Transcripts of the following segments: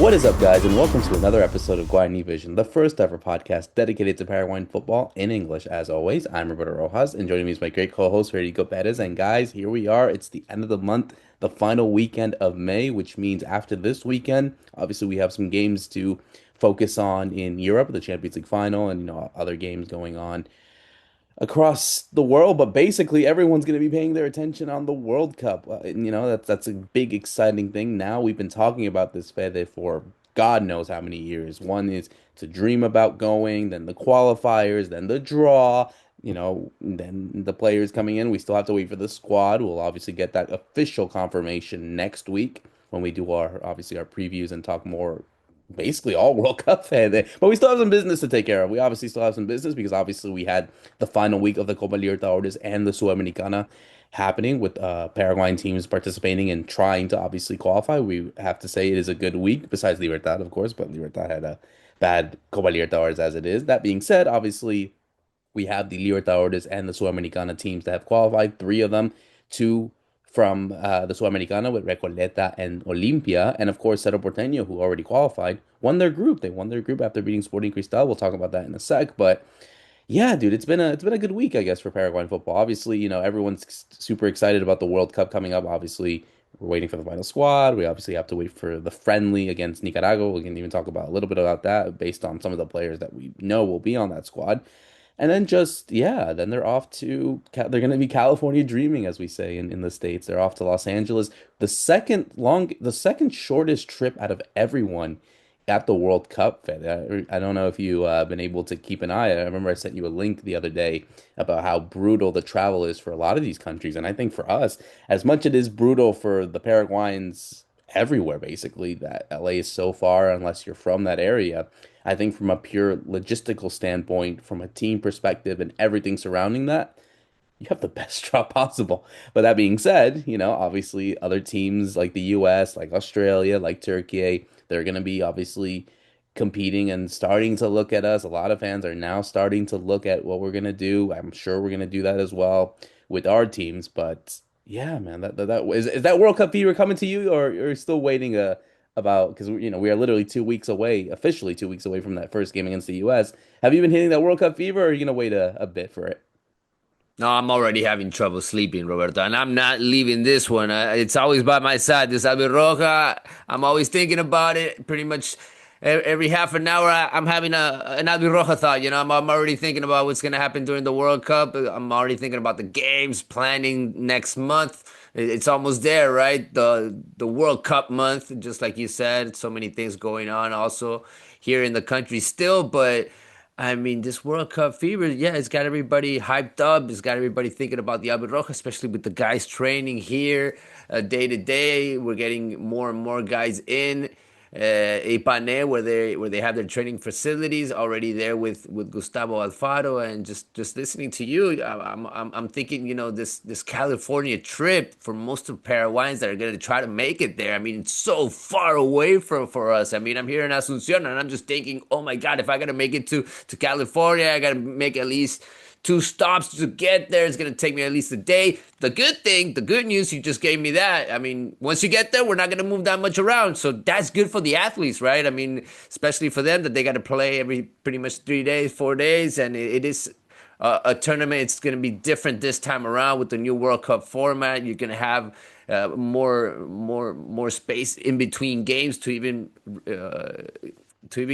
What is up, guys, and welcome to another episode of Guarani Vision, the first ever podcast dedicated to Paraguayan football in English. As always, I'm Roberto Rojas, and joining me is my great co-host, Fede Perez. And guys, here we are. It's the end of the month, the final weekend of May, which means after this weekend, obviously we have some games to focus on in Europe, the Champions League final, and other games going on across the world, but basically everyone's going to be paying their attention on the World Cup. And, that's a big exciting thing. Now we've been talking about this Fede for God knows how many years. One is to dream about going, then the qualifiers, then the draw, then the players coming in. We still have to wait for the squad. We'll obviously get that official confirmation next week when we do our previews and talk more basically all World Cup fan there. But we still have some business to take care of. We obviously still have some business because obviously we had the final week of the Copa Libertadores and the Sudamericana happening with Paraguayan teams participating and trying to obviously qualify. We have to say it is a good week, besides Libertad, of course, but Libertad had a bad Copa Libertadores as it is. That being said, obviously we have the Libertadores and the Sudamericana teams that have qualified, three of them, two from the Sudamericana with Recoleta and Olimpia, and of course Cerro Porteño, who already qualified, won their group. They won their group after beating Sporting Cristal. We'll talk about that in a sec, but yeah, dude, it's been a good week, I guess, for Paraguayan football. Obviously, everyone's super excited about the World Cup coming up. Obviously, we're waiting for the final squad. We obviously have to wait for the friendly against Nicaragua. We can even talk about a little bit about that based on some of the players that we know will be on that squad. And then just, yeah, then they're off to, they're going to be California dreaming, as we say in the States. They're off to Los Angeles. The second shortest trip out of everyone at the World Cup. Fed. I don't know if you been able to keep an eye. I remember I sent you a link the other day about how brutal the travel is for a lot of these countries. And I think for us, as much it is brutal for the Paraguayans everywhere, basically, that LA is so far unless you're from that area. I think from a pure logistical standpoint, from a team perspective and everything surrounding that, you have the best job possible. But that being said, obviously other teams like the US, like Australia, like Turkey, they're going to be obviously competing and starting to look at us. A lot of fans are now starting to look at what we're going to do. I'm sure we're going to do that as well with our teams. But yeah, man, is that World Cup fever coming to you, or you're still waiting about because we are literally 2 weeks away, officially 2 weeks away from that first game against the US. Have you been hitting that World Cup fever, or are you gonna wait a bit for it? No, I'm already having trouble sleeping, Roberto, and I'm not leaving this one. It's always by my side. This Roja, I'm always thinking about it. Pretty much every half an hour, I'm having an Roja thought. I'm already thinking about what's going to happen during the World Cup. I'm already thinking about the games, planning next month. It's almost there, right? The World Cup month, just like you said. So many things going on also here in the country still, but. I mean, this World Cup fever, yeah, it's got everybody hyped up. It's got everybody thinking about the Roja, especially with the guys training here day to day. We're getting more and more guys in Ipané, where they have their training facilities already there with Gustavo Alfaro, and just listening to you, I'm thinking, this California trip for most of Paraguayans that are going to try to make it there. I mean, it's so far away for us. I mean, I'm here in Asuncion, and I'm just thinking, oh my God, if I got to make it to California, I got to make at least two stops to get there. It's going to take me at least a day. The good news, you just gave me that. I mean, once you get there, we're not going to move that much around. So that's good for the athletes, right? I mean, especially for them that they got to play every pretty much 3 days, 4 days. And it is a tournament. It's going to be different this time around with the new World Cup format. You're going to have more space in between games to even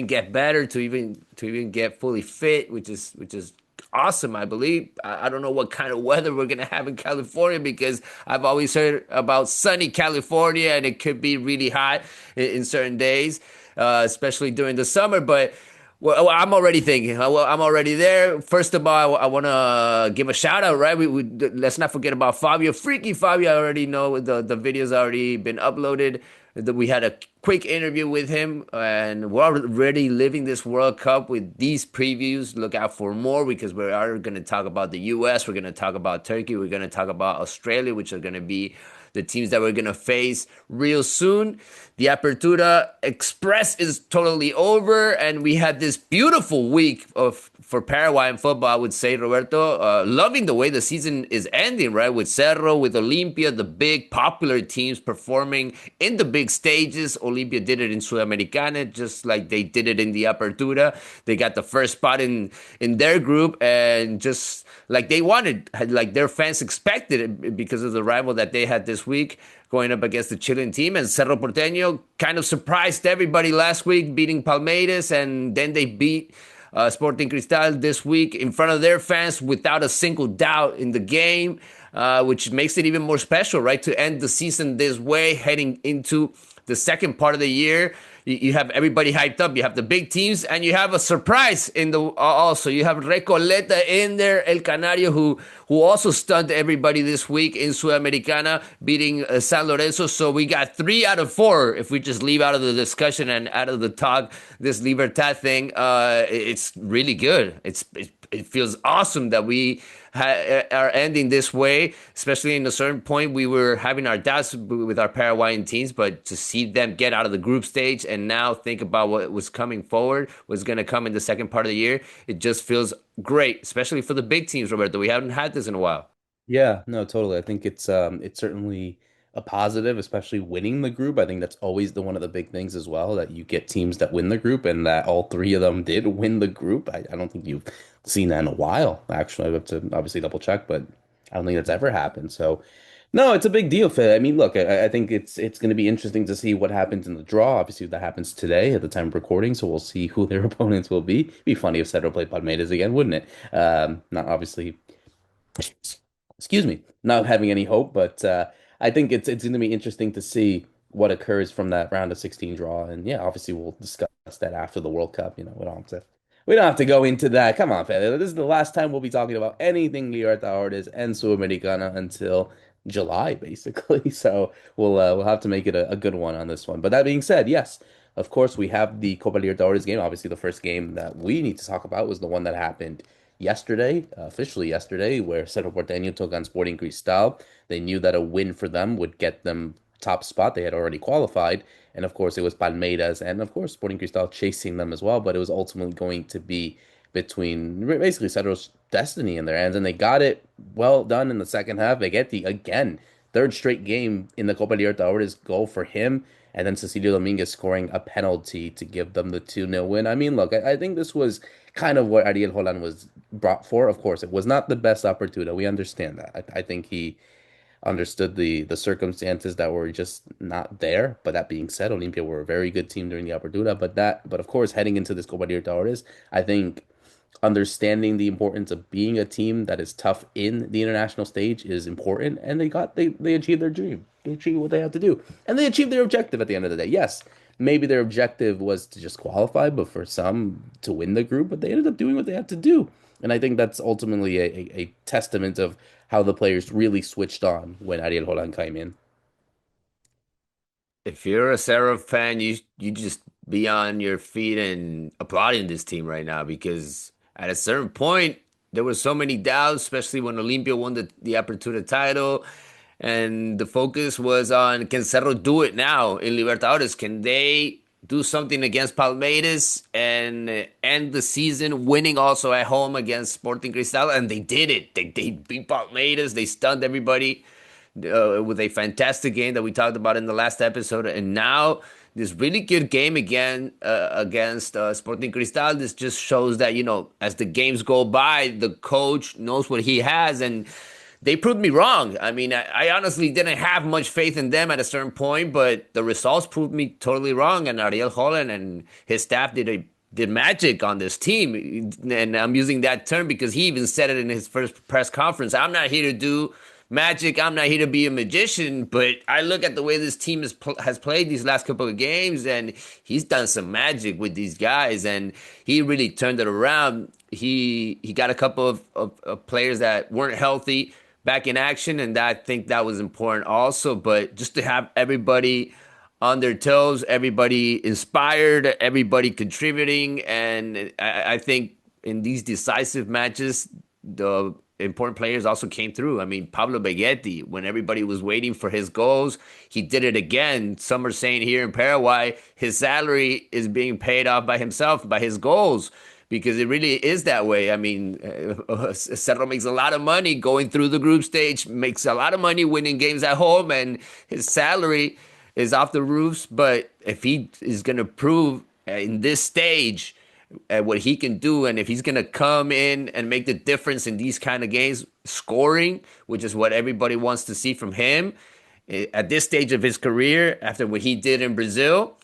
get better, to even get fully fit, which is awesome, I believe. I don't know what kind of weather we're gonna have in California because I've always heard about sunny California and it could be really hot in certain days, especially during the summer. But well, I'm already thinking. I'm already there. First of all, I want to give a shout out, right? Let's not forget about Fabio. Freaky Fabio, I already know the video's already been uploaded. We had a quick interview with him, and we're already living this World Cup with these previews. Look out for more because we are going to talk about the US, we're going to talk about Turkey, we're going to talk about Australia, which are going to be the teams that we're going to face real soon. The Apertura Express is totally over, and we had this beautiful week of for Paraguayan football, I would say, Roberto, loving the way the season is ending, right? With Cerro, with Olimpia, the big popular teams performing in the big stages. Olimpia did it in Sudamericana, just like they did it in the Apertura. They got the first spot in their group, and just like they wanted, like their fans expected it because of the rival that they had this week going up against the Chilean team. And Cerro Porteño kind of surprised everybody last week, beating Palmeiras, and then they beat Sporting Cristal this week in front of their fans without a single doubt in the game, which makes it even more special, right? To end the season this way, heading into the second part of the year. You have everybody hyped up. You have the big teams, and you have a surprise in the also. You have Recoleta in there, El Canario, who also stunned everybody this week in Sudamericana, beating San Lorenzo. So we got 3 out of 4. If we just leave out of the discussion and out of the talk, this Libertad thing, it's really good. It feels awesome that we are ending this way, especially in a certain point. We were having our doubts with our Paraguayan teams, but to see them get out of the group stage and now think about what was coming forward, what's going to come in the second part of the year, it just feels great, especially for the big teams, Roberto. We haven't had this in a while. Yeah, no, totally. I think it's certainly a positive, especially winning the group. I think that's always the one of the big things as well, that you get teams that win the group and that all three of them did win the group. I don't think you've seen that in a while, actually. I have to obviously double check, but I don't think that's ever happened. So no, it's a big deal, Phil. I mean, look, I think it's going to be interesting to see what happens in the draw. Obviously, that happens today at the time of recording, so we'll see who their opponents will be. It'd be funny if Cedro played Palmeiras again, wouldn't it? Not obviously excuse me, not having any hope, but I think it's going to be interesting to see what occurs from that round of 16 draw. And yeah, obviously we'll discuss that after the World Cup. We don't have to go into that. Come on, Fede. This is the last time we'll be talking about anything Libertadores and Sudamericana until July, basically. So we'll have to make it a good one on this one. But that being said, yes, of course we have the Copa Libertadores game. Obviously, the first game that we need to talk about was the one that happened yesterday, officially yesterday, where Cerro Porteño took on Sporting Cristal. They knew that a win for them would get them top spot. They had already qualified. And of course, it was Palmeiras and of course Sporting Cristal chasing them as well. But it was ultimately going to be between basically Cedro's destiny in their hands. And they got it well done in the second half. They get the, again, third straight game in the Copa Libertadores goal for him. And then Cecilio Dominguez scoring a penalty to give them the 2-0 win. I mean, look, I think this was kind of what Ariel Holan was brought for. Of course, it was not the best opportunity. We understand that. I think he understood the circumstances that were just not there. But that being said, Olimpia were a very good team during the Apertura. But of course, heading into this Copa Libertadores, I think understanding the importance of being a team that is tough in the international stage is important. And they achieved their dream. They achieved what they had to do, and they achieved their objective at the end of the day. Yes. Maybe their objective was to just qualify, but for some to win the group, but they ended up doing what they had to do. And I think that's ultimately a testament of how the players really switched on when Ariel Holan came in. If you're a Sarah fan, you just be on your feet and applauding this team right now because at a certain point there were so many doubts, especially when Olimpia won the Apertura title, and the focus was on can Cerro do it now in Libertadores? Can they do something against Palmeiras and end the season winning also at home against Sporting Cristal? And they did it. They beat Palmeiras. They stunned everybody with a fantastic game that we talked about in the last episode. And now this really good game again against Sporting Cristal. This just shows that, as the games go by, the coach knows what he has. And they proved me wrong. I mean, I honestly didn't have much faith in them at a certain point, but the results proved me totally wrong. And Ariel Holland and his staff did magic on this team. And I'm using that term because he even said it in his first press conference. I'm not here to do magic. I'm not here to be a magician, but I look at the way this team has played these last couple of games, and he's done some magic with these guys, and he really turned it around. He got a couple of players that weren't healthy back in action, and I think that was important also. But just to have everybody on their toes, everybody inspired, everybody contributing, and I think in these decisive matches, the important players also came through. I mean, Pablo Begetti, when everybody was waiting for his goals, he did it again. Some are saying here in Paraguay, his salary is being paid off by himself, by his goals, because it really is that way. I mean, Cerro makes a lot of money going through the group stage, makes a lot of money winning games at home, and his salary is off the roofs. But if he is going to prove in this stage what he can do, and if he's going to come in and make the difference in these kind of games, scoring, which is what everybody wants to see from him at this stage of his career, after what he did in Brazil,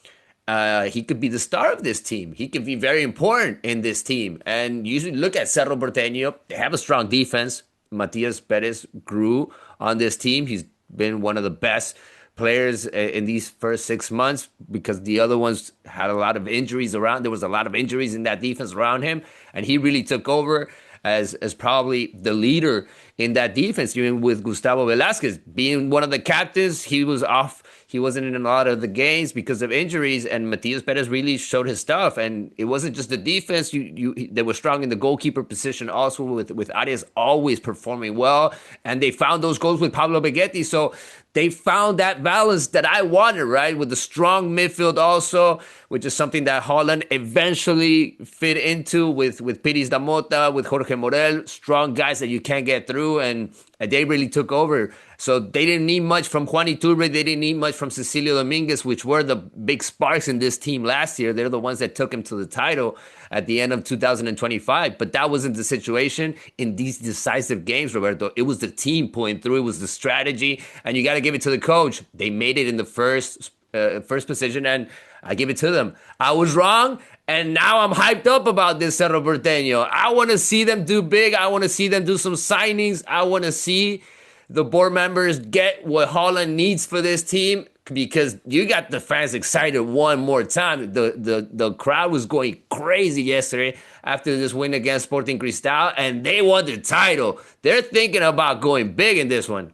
he could be the star of this team. He could be very important in this team. And you look at Cerro Porteño, they have a strong defense. Matias Perez grew on this team. He's been one of the best players in these first 6 months because the other ones had a lot of injuries around. There was a lot of injuries in that defense around him, and he really took over as probably the leader in that defense, even with Gustavo Velasquez being one of the captains. He was off. He wasn't in a lot of the games because of injuries, and Matias Perez really showed his stuff. And it wasn't just the defense; they were strong in the goalkeeper position also, with Arias always performing well, and they found those goals with Pablo Begetti. So they found that balance that I wanted, right, with the strong midfield also, which is something that Holland eventually fit into with Pires da Mota, with Jorge Morel, strong guys that you can't get through, and they really took over. So they didn't need much from Juan Iturbe. They didn't need much from Cecilio Dominguez, which were the big sparks in this team last year. They're the ones that took him to the title at the end of 2025. But that wasn't the situation in these decisive games, Roberto. It was the team pulling through. It was the strategy. And you got to give it to the coach. They made it in the first position, and I give it to them. I was wrong, and now I'm hyped up about this Cerro Porteño. I want to see them do big. I want to see them do some signings. I want to see the board members get what Holland needs for this team, because you got the fans excited one more time. The crowd was going crazy yesterday after this win against Sporting Cristal, and they won the title. They're thinking about going big in this one.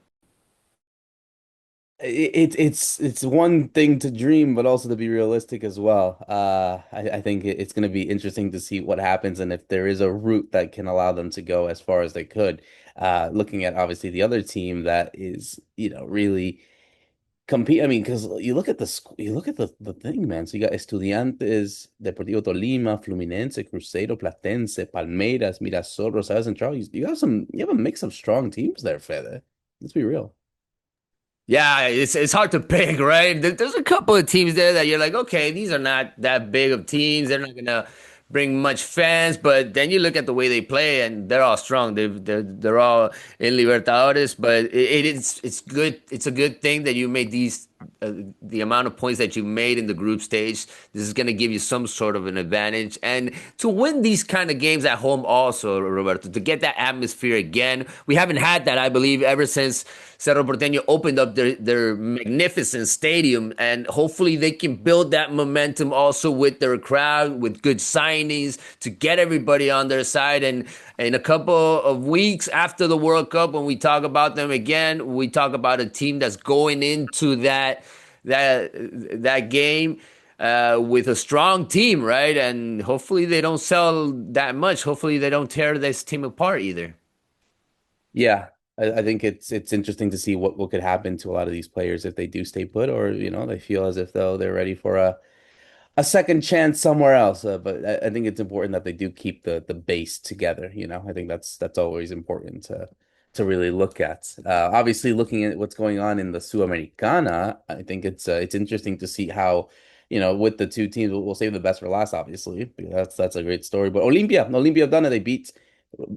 It's one thing to dream, but also to be realistic as well. I think it's going to be interesting to see what happens and if there is a route that can allow them to go as far as they could. Looking at obviously the other team that is, really compete. I mean, because you look at the thing, man. So you got Estudiantes, Deportivo Tolima, Fluminense, Cruzeiro, Platense, Palmeiras, Mirassol, Rosario Central. You have a mix of strong teams there, Fede. Let's be real. Yeah, it's hard to pick, right? There's a couple of teams there that you're like, okay, these are not that big of teams. They're not gonna bring much fans, but then you look at the way they play, and they're all strong. They're all in Libertadores, but it's good. It's a good thing that you made the amount of points that you made in the group stage. This is going to give you some sort of an advantage, and to win these kind of games at home also, Roberto, to get that atmosphere again. We haven't had that, I believe, ever since Cerro Porteño opened up their magnificent stadium, and hopefully they can build that momentum also with their crowd, with good signings to get everybody on their side. And in a couple of weeks after the World Cup, when we talk about them again, we talk about a team that's going into that game with a strong team, right? And hopefully they don't sell that much. Hopefully they don't tear this team apart either. Yeah, I think it's interesting to see what could happen to a lot of these players if they do stay put, or they feel as if though they're ready for a second chance somewhere else. But I think it's important that they do keep the base together. I think that's always important to really look at. Obviously, looking at what's going on in the Sudamericana, I think it's interesting to see how, with the two teams, we'll save the best for last, obviously, because that's a great story. But Olimpia have done it. They beat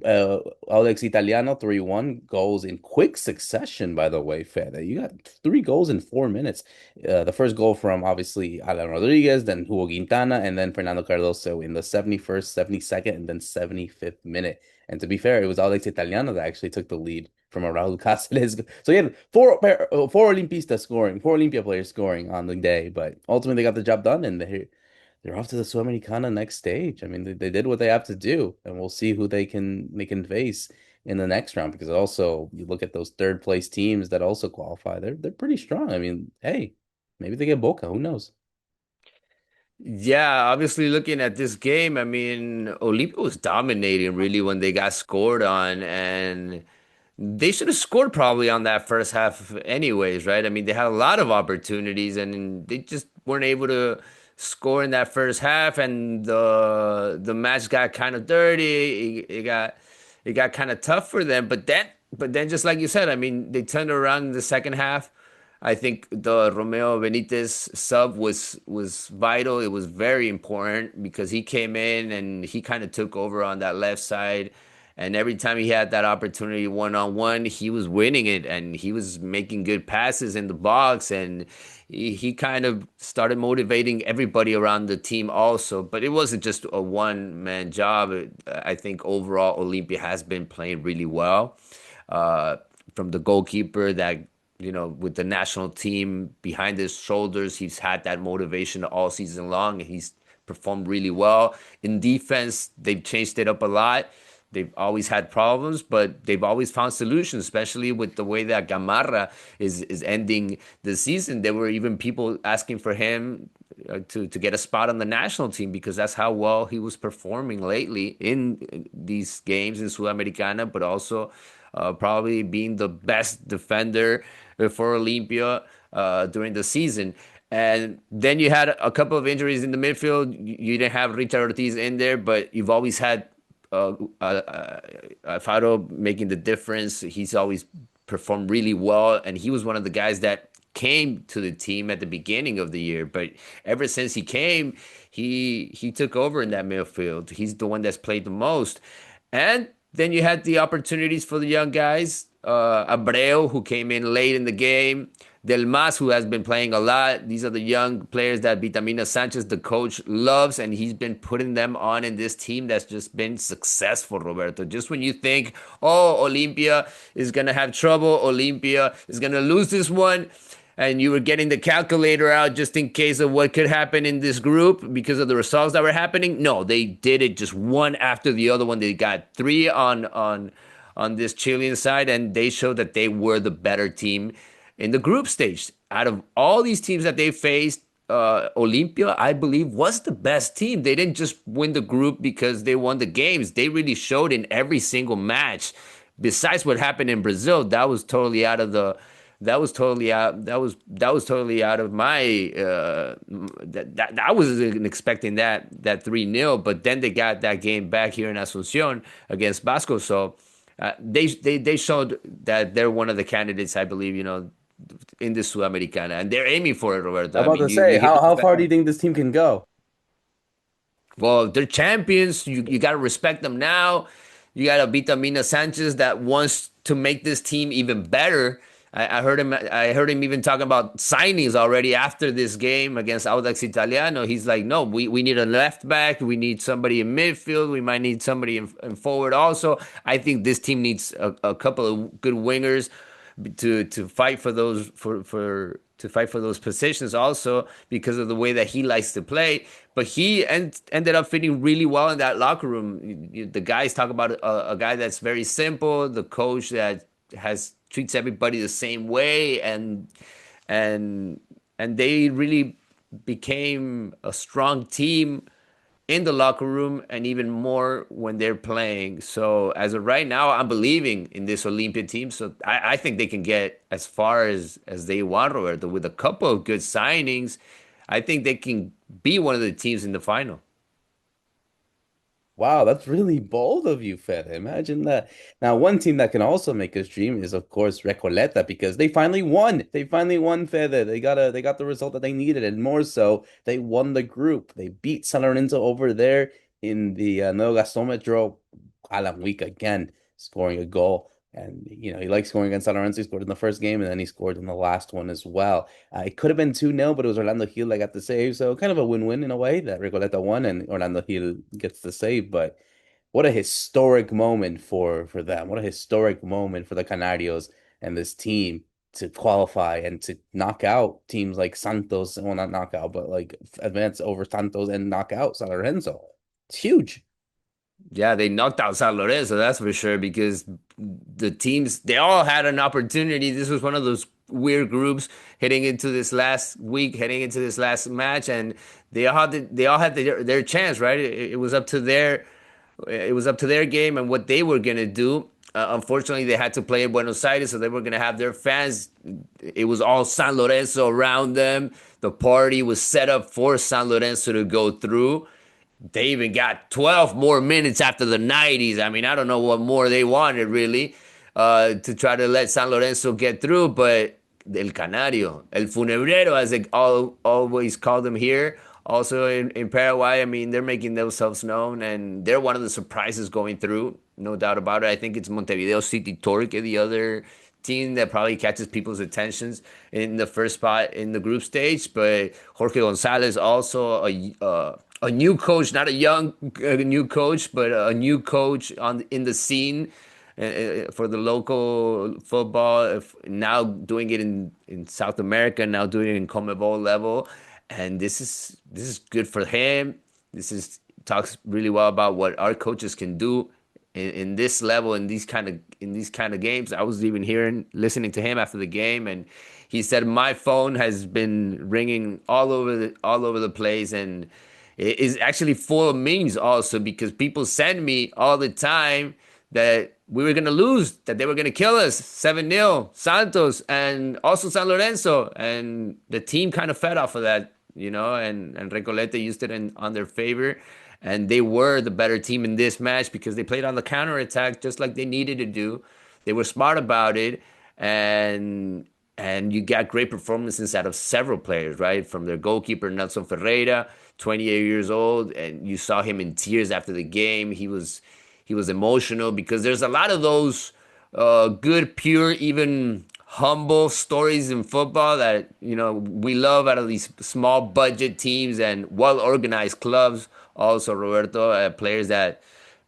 Alex Italiano 3-1, goals in quick succession, by the way, Fede. You got 3 goals in 4 minutes. The first goal from obviously Alan Rodriguez, then Hugo Quintana, and then Fernando Cardoso in the 71st, 72nd, and then 75th minute. And to be fair, it was Alex Italiano that actually took the lead from a Raul Cáceres. So you had four Olimpistas scoring, four Olimpia players scoring on the day, but ultimately they got the job done, and they're off to the Sudamericana next stage. I mean, they did what they have to do, and we'll see who they can face in the next round. Because also, you look at those third place teams that also qualify; they're pretty strong. I mean, hey, maybe they get Boca. Who knows? Yeah, obviously looking at this game, I mean, Olimpia was dominating really when they got scored on, and they should have scored probably on that first half anyways, right? I mean, they had a lot of opportunities and they just weren't able to score in that first half, and the match got kind of dirty. It got kind of tough for them. But then, just like you said, I mean, they turned around in the second half. I think the Romeo Benitez sub was vital. It was very important because he came in and he kind of took over on that left side. And every time he had that opportunity one on one, he was winning it and he was making good passes in the box. And he kind of started motivating everybody around the team also. But it wasn't just a one man job. I think overall, Olimpia has been playing really well. Uh, from the goalkeeper that with the national team behind his shoulders, he's had that motivation all season long. He's performed really well. In defense, they've changed it up a lot. They've always had problems, but they've always found solutions, especially with the way that Gamarra is ending the season. There were even people asking for him to get a spot on the national team because that's how well he was performing lately in these games in Sudamericana, but also probably being the best defender for Olimpia during the season. And then you had a couple of injuries in the midfield. You didn't have Richard Ortiz in there, but you've always had Alfaro making the difference. He's always performed really well, and he was one of the guys that came to the team at the beginning of the year. But ever since he came, he took over in that midfield. He's the one that's played the most. And then you had the opportunities for the young guys. Abreu, who came in late in the game. Del Mas, who has been playing a lot. These are the young players that Vitamina Sanchez, the coach, loves, and he's been putting them on in this team that's just been successful, Roberto. Just when you think, oh, Olimpia is going to have trouble, Olimpia is going to lose this one, and you were getting the calculator out just in case of what could happen in this group because of the results that were happening. No, they did it just one after the other one. They got three on this Chilean side, and they showed that they were the better team in the group stage. Out of all these teams that they faced, Olimpia, I believe, was the best team. They didn't just win the group because they won the games. They really showed in every single match. Besides what happened in Brazil, that was totally out of the. That was totally out. That was totally out of my. I wasn't expecting that 3-0, but then they got that game back here in Asunción against Vasco. So they showed that they're one of the candidates, I believe, in the Sudamericana, and they're aiming for it, Roberto. I'm I about mean, to you say, hit how the how far do you fact. think this team can go? Well, they're champions. You got to respect them now. You got a Vitamina Sanchez that wants to make this team even better. I heard him. I heard him even talking about signings already after this game against Audax Italiano. He's like, no, we need a left back. We need somebody in midfield. We might need somebody in forward also. I think this team needs a couple of good wingers to fight for those to fight for those positions also because of the way that he likes to play. But he ended up fitting really well in that locker room. The guys talk about a guy that's very simple, the coach that has treats everybody the same way, and they really became a strong team in the locker room and even more when they're playing. So as of right now, I'm believing in this Olympia team. So I think they can get as far as they want, Roberto, with a couple of good signings. I think they can be one of the teams in the final. Wow, that's really bold of you, Fede. Imagine that. Now, one team that can also make us dream is, of course, Recoleta, because they finally won. They finally won, Fede. They got the result that they needed, and more so, they won the group. They beat San Lorenzo over there in the No Gasómetro Alan week again, scoring a goal. And he likes scoring against San Lorenzo. He scored in the first game, and then he scored in the last one as well. It could have been 2-0, but it was Orlando Gil that got the save. So kind of a win-win in a way that Recoleta won and Orlando Gil gets the save. But what a historic moment for them. What a historic moment for the Canarios and this team to qualify and to knock out teams like Santos. Well, not knock out, but like advance over Santos and knock out San Lorenzo. It's huge. Yeah, they knocked out San Lorenzo, that's for sure, because the teams, they all had an opportunity. This was one of those weird groups heading into this last week, heading into this last match, and they all had their chance, right? It was up to their game and what they were gonna do. Unfortunately, they had to play in Buenos Aires, so they were going to have their fans. It was all San Lorenzo around them. The party was set up for San Lorenzo to go through. They even got 12 more minutes after the 90s. I mean, I don't know what more they wanted really to try to let San Lorenzo get through, but El Canario, El Funebrero, as they always call them here, also in Paraguay, I mean, they're making themselves known and they're one of the surprises going through, no doubt about it. I think it's Montevideo City Torque, the other team that probably catches people's attentions in the first spot in the group stage. But Jorge Gonzalez also a new coach, not a young new coach, but a new coach on in the scene for the local football. Now doing it in South America, now doing it in CONMEBOL level, and this is good for him. This is talks really well about what our coaches can do in this level in these kind of games. I was even listening to him after the game, and he said my phone has been ringing all over the place, and it is actually full of memes also because people send me all the time that we were gonna lose, that they were gonna kill us 7-0, Santos and also San Lorenzo, and the team kind of fed off of that, and Recoleta used it on their favor. And they were the better team in this match because they played on the counterattack just like they needed to do. They were smart about it, and you got great performances out of several players, right? From their goalkeeper Nelson Ferreira, 28 years old, and you saw him in tears after the game. He was emotional because there's a lot of those good, pure, even humble stories in football that we love out of these small budget teams and well organized clubs. Also, Roberto, players that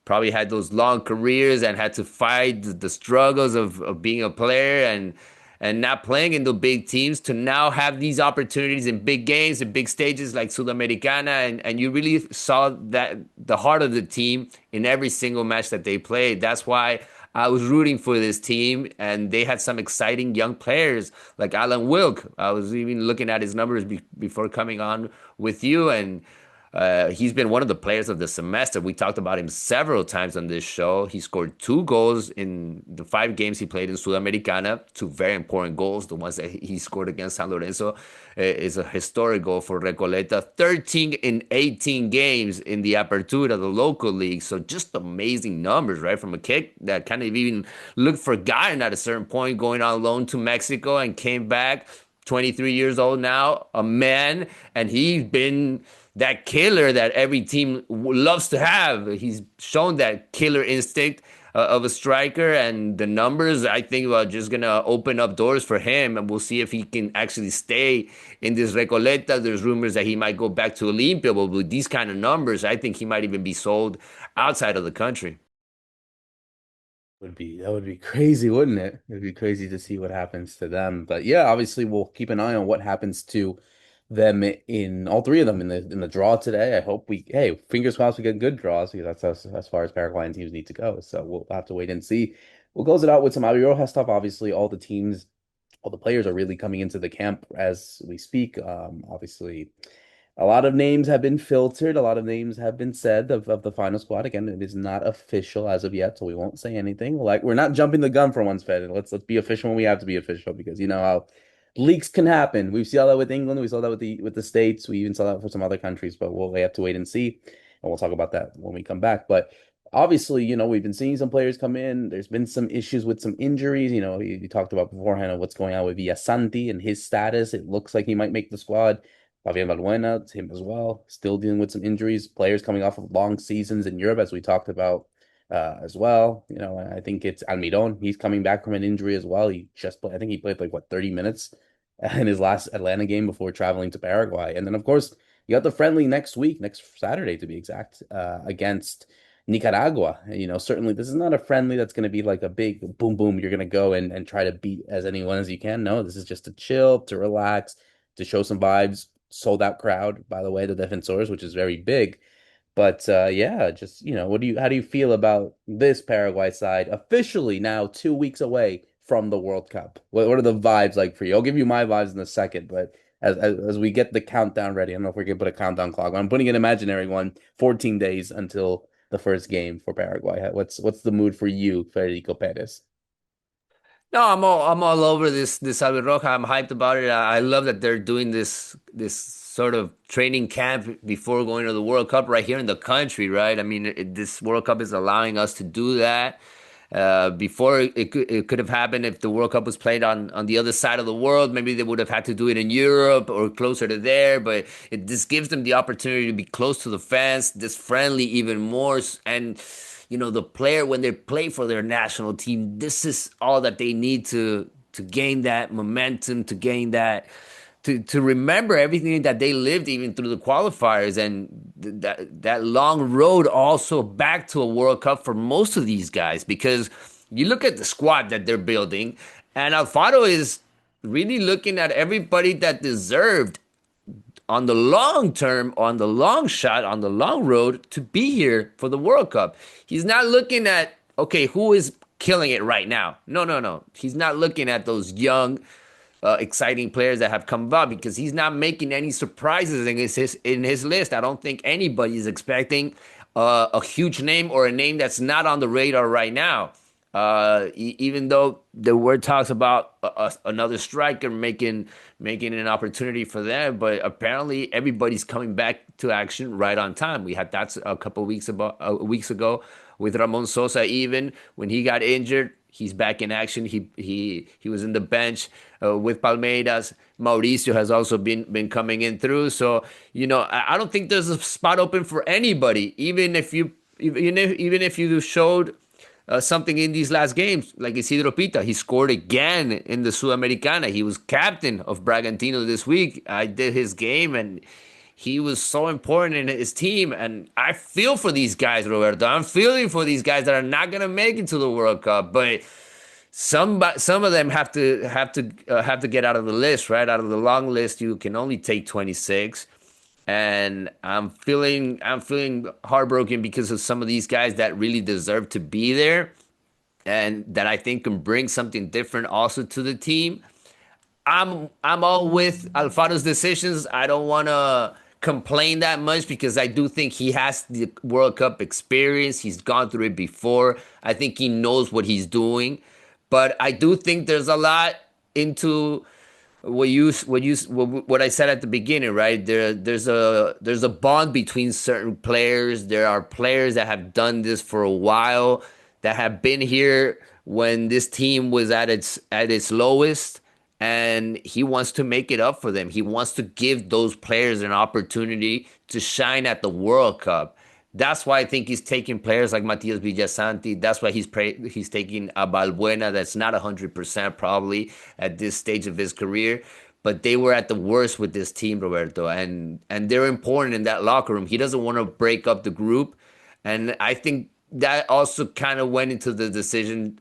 probably had those long careers and had to fight the struggles of being a player and not playing in the big teams to now have these opportunities in big games, in big stages like Sudamericana, and you really saw that the heart of the team in every single match that they played. That's why I was rooting for this team, and they had some exciting young players like Alan Wilk. I was even looking at his numbers before coming on with you, and he's been one of the players of the semester. We talked about him several times on this show. He scored 2 goals in the 5 games he played in Sudamericana, 2 very important goals. The ones that he scored against San Lorenzo is a historic goal for Recoleta. 13 in 18 games in the Apertura, the local league. So just amazing numbers, right? From a kick that kind of even looked forgotten at a certain point, going on loan to Mexico and came back. 23 years old now, a man, and he's been that killer that every team loves to have. He's shown that killer instinct of a striker, and the numbers I think are just gonna open up doors for him, and we'll see if he can actually stay in this Recoleta. There's rumors that he might go back to Olimpia, but with these kind of numbers, I think he might even be sold outside of the country. That would be crazy, wouldn't it? It'd be crazy to see what happens to them. But yeah, obviously we'll keep an eye on what happens to them in all three of them in the draw today. I hope fingers crossed we get good draws because that's as far as Paraguayan teams need to go. So we'll have to wait and see. We'll close it out with some Aviroja stuff. Obviously, all the players are really coming into the camp as we speak. Obviously, a lot of names have been filtered. A lot of names have been said of the final squad. Again, it is not official as of yet, so we won't say anything. Like we're not jumping the gun for once, Fed. Let's be official when we have to be official because you know how leaks can happen. We've seen all that with England. We saw that with the States. We even saw that for some other countries, but we'll have to wait and see, and we'll talk about that when we come back. But obviously, we've been seeing some players come in. There's been some issues with some injuries. You talked about beforehand of what's going on with Villasanti and his status. It looks like he might make the squad. Fabian Valbuena, it's him as well, still dealing with some injuries. Players coming off of long seasons in Europe, as we talked about as well. I think it's Almiron. He's coming back from an injury as well. I think he played like what 30 minutes in his last Atlanta game before traveling to Paraguay. And then of course you got the friendly next week, next Saturday to be exact, against Nicaragua. And, certainly this is not a friendly that's going to be like a big boom boom. You're going to go and try to beat as anyone as you can. No, this is just to chill, to relax, to show some vibes. Sold out crowd, by the way, the Defensores, which is very big. But yeah, just how do you feel about this Paraguay side officially now 2 weeks away from the World Cup? What are the vibes like for you? I'll give you my vibes in a second, but as we get the countdown ready, I don't know if we're gonna put a countdown clock. I'm putting an imaginary one, 14 days until the first game for Paraguay? What's the mood for you, Federico Perez? No, I'm all over this Albert Roja. I'm hyped about it. I love that they're doing this sort of training camp before going to the World Cup right here in the country, right? I mean, this World Cup is allowing us to do that. Before it could have happened if the World Cup was played on the other side of the world. Maybe they would have had to do it in Europe or closer to there. But this gives them the opportunity to be close to the fans, this friendly even more, and the player when they play for their national team, this is all that they need to gain that momentum, to gain that to remember everything that they lived even through the qualifiers and that long road also back to a World Cup for most of these guys because you look at the squad that they're building and Alfaro is really looking at everybody that deserved on the long term, on the long shot, on the long road to be here for the World Cup. He's not looking at, okay, who is killing it right now? No, no, no. He's not looking at those young, exciting players that have come about because he's not making any surprises in his list. I don't think anybody is expecting a huge name or a name that's not on the radar right now. Even though the word talks about another striker making an opportunity for them, but apparently everybody's coming back to action right on time. We had that a couple of weeks ago with Ramon Sosa. Even when he got injured, he's back in action. He was in the bench with Palmeiras. Mauricio has also been coming in through. So I don't think there's a spot open for anybody. Even if you showed something in these last games, like Isidro Pita. He scored again in the Sudamericana. He was captain of Bragantino this week. I did his game, and he was so important in his team. And I feel for these guys, Roberto. I'm feeling for these guys that are not gonna make it to the World Cup, but some of them have to get out of the list, right? Out of the long list, you can only take 26 and I'm feeling heartbroken because of some of these guys that really deserve to be there and that I think can bring something different also to the team. I'm all with Alfaro's decisions. I don't want to complain that much because I do think he has the World Cup experience. He's gone through it before. I think he knows what he's doing. But I do think there's a lot into what I said at the beginning, right? There's a bond between certain players. There are players that have done this for a while, that have been here when this team was at its lowest, and he wants to make it up for them. He wants to give those players an opportunity to shine at the World Cup. That's why I think he's taking players like Matias Villasanti. That's why he's taking a Balbuena that's not 100% probably at this stage of his career. But they were at the worst with this team, Roberto, and they're important in that locker room. He doesn't want to break up the group, and I think that also kind of went into the decision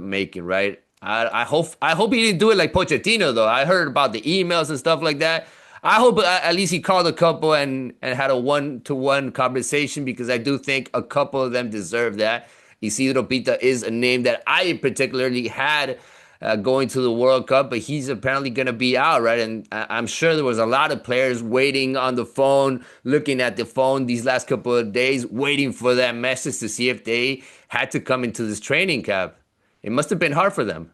making, right? I hope he didn't do it like Pochettino though. I heard about the emails and stuff like that. I hope at least he called a couple and had a one-to-one conversation because I do think a couple of them deserve that. Isidro Pita is a name that I particularly had going to the World Cup, but he's apparently going to be out, right? And I'm sure there was a lot of players waiting on the phone, looking at the phone these last couple of days, waiting for that message to see if they had to come into this training camp. It must have been hard for them.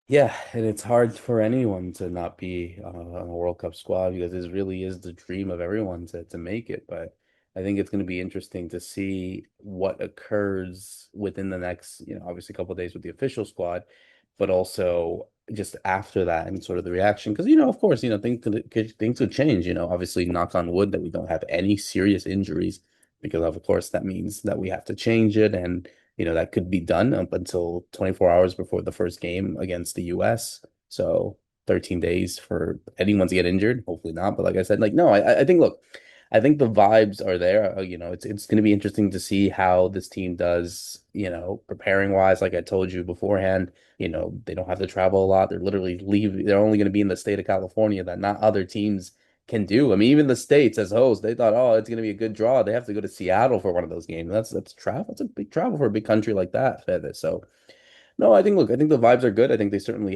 Yeah, and it's hard for anyone to not be on a World Cup squad because this really is the dream of everyone to make it. But I think it's going to be interesting to see what occurs within the next, obviously a couple of days with the official squad, but also just after that and sort of the reaction. Because, of course, things could change, obviously knock on wood that we don't have any serious injuries because of course that means that we have to change it and that could be done up until 24 hours before the first game against the US. So 13 days for anyone to get injured. Hopefully not. But like I said, like, no, I think, look, I think the vibes are there. It's going to be interesting to see how this team does, preparing wise. Like I told you beforehand, they don't have to travel a lot. They're literally they're only going to be in the state of California that not other teams can do. I mean, even the states as hosts, they thought, oh, it's going to be a good draw. They have to go to Seattle for one of those games. That's travel. It's a big travel for a big country like that, Fede. So, no, I think the vibes are good. I think they certainly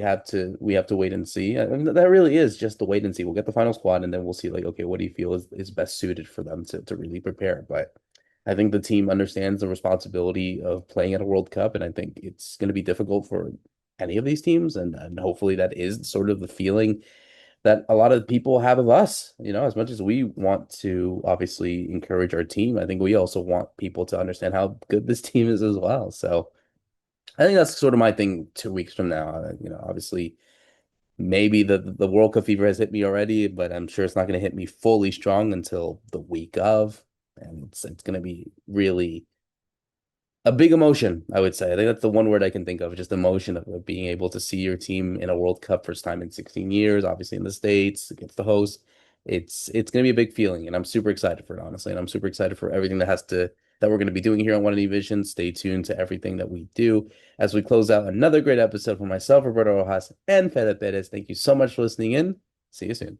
we have to wait and see. I mean, that really is just the wait and see. We'll get the final squad and then we'll see, like, okay, what do you feel is best suited for them to really prepare? But I think the team understands the responsibility of playing at a World Cup, and I think it's going to be difficult for any of these teams, and hopefully that is sort of the feeling that a lot of people have of us. As much as we want to obviously encourage our team, I think we also want people to understand how good this team is as well. So I think that's sort of my thing 2 weeks from now. Obviously maybe the World Cup fever has hit me already, but I'm sure it's not going to hit me fully strong until the week of, and it's going to be really a big emotion, I would say. I think that's the one word I can think of, just emotion of being able to see your team in a World Cup first time in 16 years, obviously in the States against the host. It's going to be a big feeling, and I'm super excited for it, honestly. And I'm super excited for everything that we're going to be doing here on Guarani Vision. Stay tuned to everything that we do as we close out another great episode for myself, Roberto Rojas, and Fede Perez. Thank you so much for listening in. See you soon.